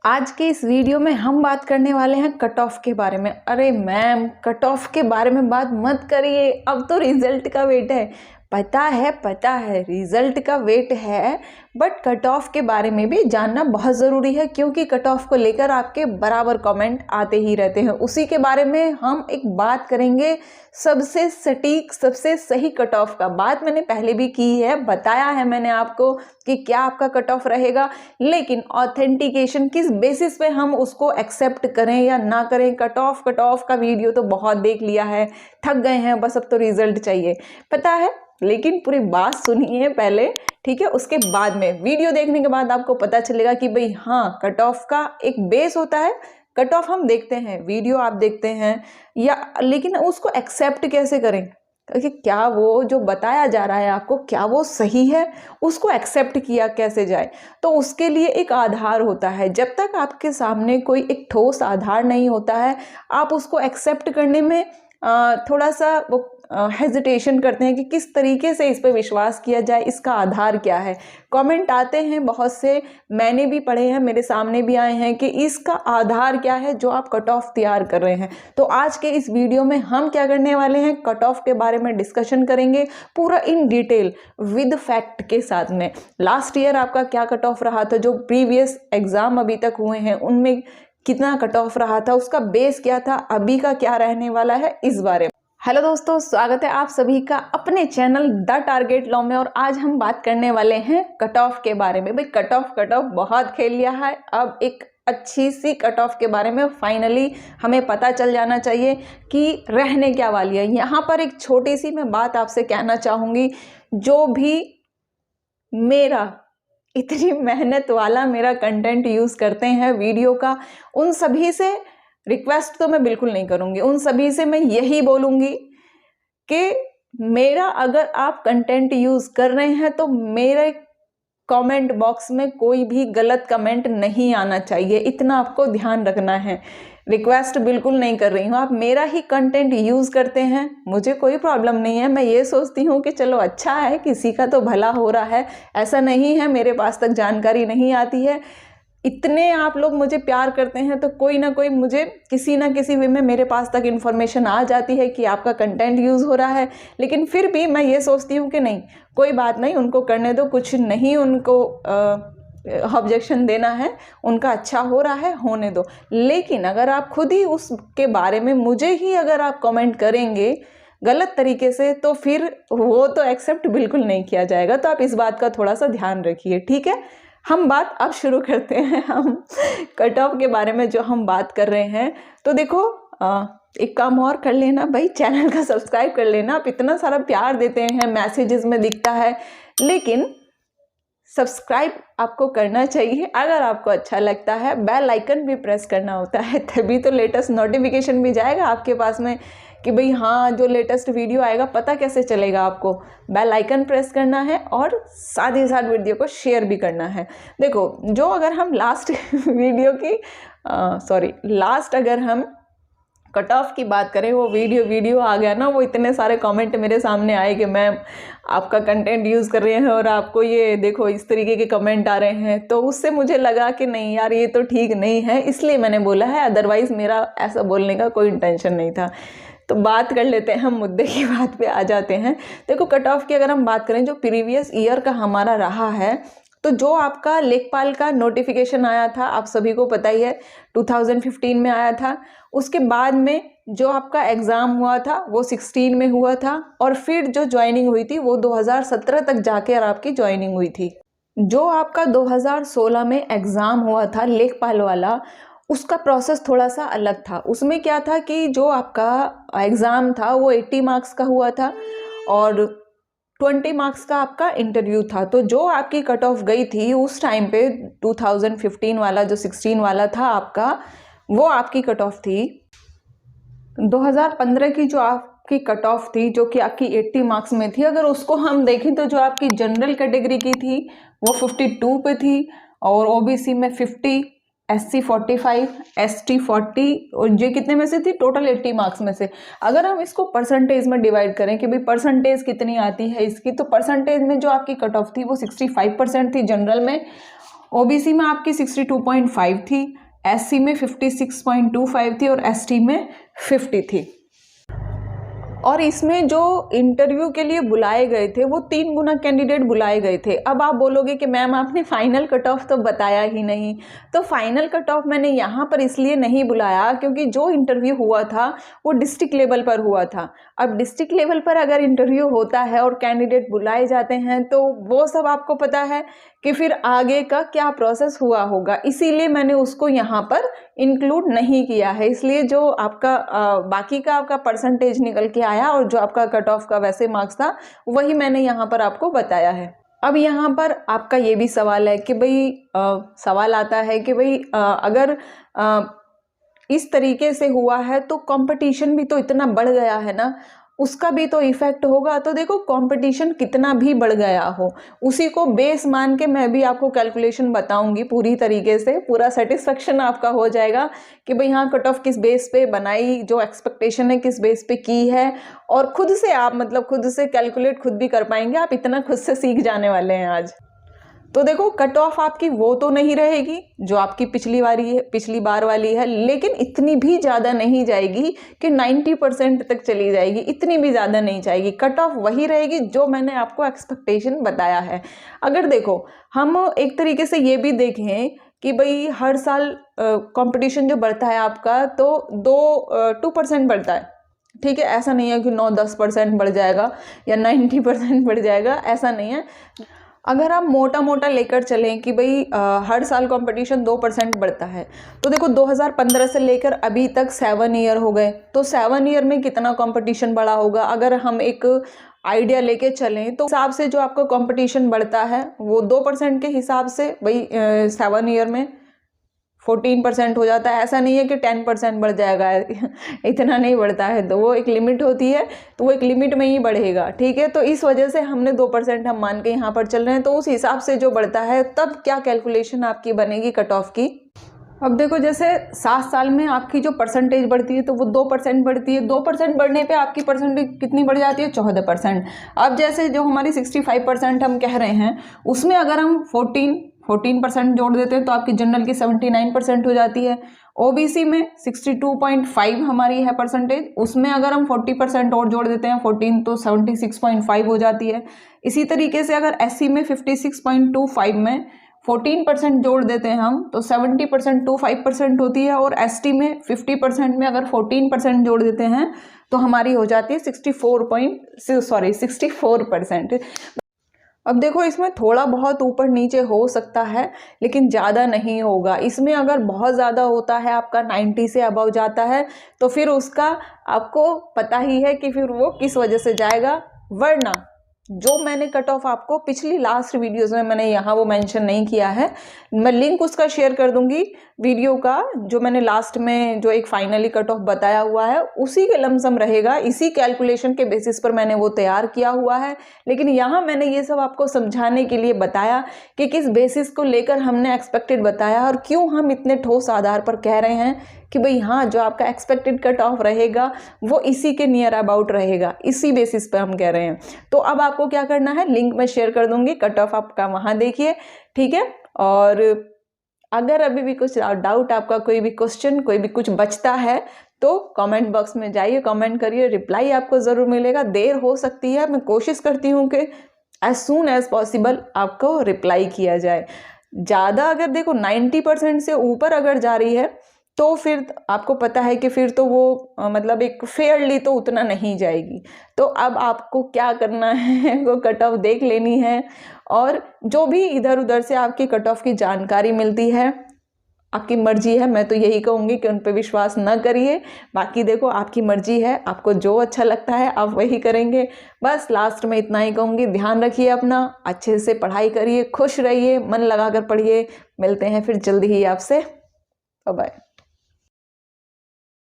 आज के इस वीडियो में हम बात करने वाले हैं कट ऑफ के बारे में। अरे मैम, कट ऑफ के बारे में बात मत करिए, अब तो रिजल्ट का वेट है। पता है रिजल्ट का वेट है, बट कट ऑफ के बारे में भी जानना बहुत ज़रूरी है, क्योंकि कट ऑफ को लेकर आपके बराबर कमेंट आते ही रहते हैं। उसी के बारे में हम एक बात करेंगे, सबसे सटीक सबसे सही कट ऑफ का। बात मैंने पहले भी की है, बताया है मैंने आपको कि क्या आपका कट ऑफ रहेगा, लेकिन ऑथेंटिकेशन किस बेसिस पे हम उसको एक्सेप्ट करें या ना करें। कट ऑफ का वीडियो तो बहुत देख लिया है, थक गए हैं, बस अब तो रिजल्ट चाहिए, पता है। लेकिन पूरी बात सुनिए पहले, ठीक है। उसके बाद में वीडियो देखने के बाद आपको पता चलेगा कि भाई हाँ, कट ऑफ का एक बेस होता है। कट ऑफ हम देखते हैं, वीडियो आप देखते हैं या, लेकिन उसको एक्सेप्ट कैसे करें कि क्या वो जो बताया जा रहा है आपको, क्या वो सही है, उसको एक्सेप्ट किया कैसे जाए। तो उसके लिए एक आधार होता है। जब तक आपके सामने कोई एक ठोस आधार नहीं होता है, आप उसको एक्सेप्ट करने में थोड़ा सा वो हेजिटेशन करते हैं कि किस तरीके से इस पर विश्वास किया जाए, इसका आधार क्या है। कमेंट आते हैं बहुत से, मैंने भी पढ़े हैं, मेरे सामने भी आए हैं कि इसका आधार क्या है जो आप कट ऑफ तैयार कर रहे हैं। तो आज के इस वीडियो में हम क्या करने वाले हैं, कट ऑफ के बारे में डिस्कशन करेंगे पूरा इन डिटेल विद फैक्ट के साथ में। लास्ट ईयर आपका क्या कट ऑफ रहा था, जो प्रीवियस एग्जाम अभी तक हुए हैं उनमें कितना कट ऑफ रहा था, उसका बेस क्या था, अभी का क्या रहने वाला है, इस बारे में। हेलो दोस्तों, स्वागत है आप सभी का अपने चैनल द टारगेट लॉ में। और आज हम बात करने वाले हैं कट ऑफ के बारे में। भाई कट ऑफ बहुत खेल लिया है, अब एक अच्छी सी कट ऑफ के बारे में फाइनली हमें पता चल जाना चाहिए कि रहने क्या वाली है। यहाँ पर एक छोटी सी मैं बात आपसे कहना चाहूँगी, जो भी मेरा इतनी मेहनत वाला मेरा कंटेंट यूज़ करते हैं वीडियो का, उन सभी से रिक्वेस्ट तो मैं बिल्कुल नहीं करूँगी। उन सभी से मैं यही बोलूँगी कि मेरा अगर आप कंटेंट यूज़ कर रहे हैं तो मेरे कमेंट बॉक्स में कोई भी गलत कमेंट नहीं आना चाहिए, इतना आपको ध्यान रखना है। रिक्वेस्ट बिल्कुल नहीं कर रही हूँ, आप मेरा ही कंटेंट यूज़ करते हैं, मुझे कोई प्रॉब्लम नहीं है। मैं ये सोचती हूँ कि चलो अच्छा है, किसी का तो भला हो रहा है। ऐसा नहीं है मेरे पास तक जानकारी नहीं आती है, इतने आप लोग मुझे प्यार करते हैं तो कोई ना कोई मुझे किसी ना किसी वे में मेरे पास तक इन्फॉर्मेशन आ जाती है कि आपका कंटेंट यूज़ हो रहा है। लेकिन फिर भी मैं ये सोचती हूँ कि नहीं, कोई बात नहीं, उनको करने दो, कुछ नहीं उनको ऑब्जेक्शन देना है, उनका अच्छा हो रहा है, होने दो। लेकिन अगर आप खुद ही उसके बारे में मुझे ही अगर आप कमेंट करेंगे गलत तरीके से, तो फिर वो तो एक्सेप्ट बिल्कुल नहीं किया जाएगा। तो आप इस बात का थोड़ा सा ध्यान रखिए, ठीक है। हम बात अब शुरू करते हैं। हम कट ऑफ के बारे में जो हम बात कर रहे हैं, तो देखो एक काम और कर लेना भाई, चैनल का सब्सक्राइब कर लेना। आप इतना सारा प्यार देते हैं, मैसेजेस में दिखता है, लेकिन सब्सक्राइब आपको करना चाहिए। अगर आपको अच्छा लगता है, बेल आइकन भी प्रेस करना होता है, तभी तो लेटेस्ट नोटिफिकेशन भी जाएगा आपके पास में कि भाई हाँ, जो लेटेस्ट वीडियो आएगा पता कैसे चलेगा आपको। बेल आइकन प्रेस करना है और साथ ही साथ वीडियो को शेयर भी करना है। देखो, जो अगर हम लास्ट वीडियो की लास्ट अगर हम कट ऑफ की बात करें, वो वीडियो आ गया ना, वो इतने सारे कमेंट मेरे सामने आए कि मैम आपका कंटेंट यूज़ कर रहे हैं और आपको ये देखो इस तरीके के कमेंट आ रहे हैं। तो उससे मुझे लगा कि नहीं यार, ये तो ठीक नहीं है, इसलिए मैंने बोला है, अदरवाइज़ मेरा ऐसा बोलने का कोई इंटेंशन नहीं था। तो बात कर लेते हैं, हम मुद्दे की बात पे आ जाते हैं। देखो, कट ऑफ की अगर हम बात करें, जो प्रीवियस ईयर का हमारा रहा है, तो जो आपका लेखपाल का नोटिफिकेशन आया था, आप सभी को पता ही है, 2015 में आया था। उसके बाद में जो आपका एग्ज़ाम हुआ था वो 16 में हुआ था, और फिर जो ज्वाइनिंग हुई थी वो 2017 तक जाके और आपकी ज्वाइनिंग हुई थी। जो आपका 2016 में एग्ज़ाम हुआ था लेखपाल वाला, उसका प्रोसेस थोड़ा सा अलग था। उसमें क्या था कि जो आपका एग्ज़ाम था वो 80 मार्क्स का हुआ था और 20 मार्क्स का आपका इंटरव्यू था। तो जो आपकी कट ऑफ गई थी उस टाइम पे, 2015 वाला जो 16 वाला था आपका, वो आपकी कट ऑफ थी। 2015 की जो आपकी कट ऑफ थी, जो कि आपकी 80 मार्क्स में थी, अगर उसको हम देखें तो जो आपकी जनरल कैटेगरी की थी वो 52 पे थी, और ओबीसी में 50, SC 45, ST 40, और ये कितने में से थी, टोटल 80 मार्क्स में से। अगर हम इसको परसेंटेज में डिवाइड करें कि भाई परसेंटेज कितनी आती है इसकी, तो परसेंटेज में जो आपकी कट ऑफ थी वो 65% थी जनरल में, ओबीसी में आपकी 62.5 थी, एससी में 56.25 थी और एसटी में 50 थी। और इसमें जो इंटरव्यू के लिए बुलाए गए थे वो 3 गुना कैंडिडेट बुलाए गए थे। अब आप बोलोगे कि मैम आपने फाइनल कट ऑफ तो बताया ही नहीं। तो फाइनल कट ऑफ मैंने यहाँ पर इसलिए नहीं बुलाया क्योंकि जो इंटरव्यू हुआ था वो डिस्ट्रिक्ट लेवल पर हुआ था। अब डिस्ट्रिक्ट लेवल पर अगर इंटरव्यू होता है और कैंडिडेट बुलाए जाते हैं तो वो सब आपको पता है कि फिर आगे का क्या प्रोसेस हुआ होगा, इसीलिए मैंने उसको यहाँ पर इंक्लूड नहीं किया है। इसलिए जो आपका बाकी का आपका परसेंटेज निकल के आया और जो आपका कट ऑफ का वैसे मार्क्स था वही मैंने यहाँ पर आपको बताया है। अब यहाँ पर आपका ये भी सवाल है कि भाई सवाल आता है कि भाई अगर इस तरीके से हुआ है तो कंपटीशन भी तो इतना बढ़ गया है ना, उसका भी तो इफेक्ट होगा। तो देखो कंपटीशन कितना भी बढ़ गया हो उसी को बेस मान के मैं भी आपको कैलकुलेशन बताऊंगी पूरी तरीके से, पूरा सेटिस्फेक्शन आपका हो जाएगा कि भाई हाँ कट ऑफ किस बेस पे बनाई, जो एक्सपेक्टेशन है किस बेस पे की है, और खुद से आप मतलब खुद से कैलकुलेट खुद भी कर पाएंगे। आप इतना खुद से सीख जाने वाले हैं आज। तो देखो कट ऑफ आपकी वो तो नहीं रहेगी जो आपकी पिछली बार वाली है, लेकिन इतनी भी ज़्यादा नहीं जाएगी कि 90% तक चली जाएगी, इतनी भी ज़्यादा नहीं जाएगी। कट ऑफ वही रहेगी जो मैंने आपको एक्सपेक्टेशन बताया है। अगर देखो हम एक तरीके से ये भी देखें कि भाई हर साल कंपटीशन जो बढ़ता है आपका तो 2% बढ़ता है, ठीक है। ऐसा नहीं है कि 9-10% बढ़ जाएगा या 90% बढ़ जाएगा, ऐसा नहीं है। अगर आप मोटा मोटा लेकर चलें कि भाई हर साल कंपटीशन 2% बढ़ता है तो देखो 2015 से लेकर अभी तक 7 ईयर हो गए, तो 7 ईयर में कितना कंपटीशन बढ़ा होगा। अगर हम एक आइडिया लेके चलें तो हिसाब से जो आपका कंपटीशन बढ़ता है वो 2% के हिसाब से भाई 7 ईयर में 14% हो जाता है। ऐसा नहीं है कि 10% बढ़ जाएगा, इतना नहीं बढ़ता है। तो वो एक लिमिट होती है, तो वो एक लिमिट में ही बढ़ेगा, ठीक है। तो इस वजह से हमने 2% हम मान के यहाँ पर चल रहे हैं। तो उस हिसाब से जो बढ़ता है तब क्या कैलकुलेशन आपकी बनेगी कट ऑफ की। अब देखो जैसे 7 साल में आपकी जो परसेंटेज बढ़ती है तो वो 2% बढ़ती है। 2% बढ़ने पे आपकी परसेंटेज कितनी बढ़ जाती है, 14%। अब जैसे जो हमारी 65% हम कह रहे हैं उसमें अगर हम 14% जोड़ देते हैं तो आपकी जनरल की 79% हो जाती है। ओबीसी में 62.5 हमारी है परसेंटेज, उसमें अगर हम 40% और जोड़ देते हैं 14 तो 76.5 हो जाती है। इसी तरीके से अगर एससी में 56.25 में 14% जोड़ देते हैं हम तो 70% 25% होती है, और एसटी में 50% में अगर 14% जोड़ देते हैं तो हमारी हो जाती है 64%। अब देखो इसमें थोड़ा बहुत ऊपर नीचे हो सकता है लेकिन ज़्यादा नहीं होगा। इसमें अगर बहुत ज़्यादा होता है आपका 90 से अबव जाता है तो फिर उसका आपको पता ही है कि फिर वो किस वजह से जाएगा। वरना जो मैंने कट ऑफ आपको पिछली लास्ट वीडियोस में मैंने यहाँ वो मेंशन नहीं किया है, मैं लिंक उसका शेयर कर दूंगी वीडियो का, जो मैंने लास्ट में जो एक फाइनली कट ऑफ बताया हुआ है उसी के लमसम रहेगा। इसी कैलकुलेशन के बेसिस पर मैंने वो तैयार किया हुआ है। लेकिन यहाँ मैंने ये सब आपको समझाने के लिए बताया कि किस बेसिस को लेकर हमने एक्सपेक्टेड बताया और क्यों हम इतने ठोस आधार पर कह रहे हैं कि भाई हाँ जो आपका एक्सपेक्टेड कट ऑफ रहेगा वो इसी के नियर अबाउट रहेगा, इसी बेसिस पे हम कह रहे हैं। तो अब आपको क्या करना है, लिंक मैं शेयर कर दूंगी, कट ऑफ आपका वहाँ देखिए, ठीक है। और अगर अभी भी कुछ डाउट आपका, कोई भी क्वेश्चन, कोई भी कुछ बचता है तो कमेंट बॉक्स में जाइए, कमेंट करिए, रिप्लाई आपको ज़रूर मिलेगा। देर हो सकती है, मैं कोशिश करती हूँ कि एज सून एज पॉसिबल आपको रिप्लाई किया जाए। ज़्यादा अगर देखो 90% से ऊपर अगर जा रही है तो फिर आपको पता है कि फिर तो वो मतलब एक फेयरली तो उतना नहीं जाएगी। तो अब आपको क्या करना है, वो कट ऑफ देख लेनी है, और जो भी इधर उधर से आपकी कट ऑफ की जानकारी मिलती है आपकी मर्जी है। मैं तो यही कहूँगी कि उन पर विश्वास न करिए, बाकी देखो आपकी मर्जी है, आपको जो अच्छा लगता है आप वही करेंगे। बस लास्ट में इतना ही कहूँगी, ध्यान रखिए अपना, अच्छे से पढ़ाई करिए, खुश रहिए, मन लगाकर पढ़िए। मिलते हैं फिर जल्दी ही आपसे, बाय बाय।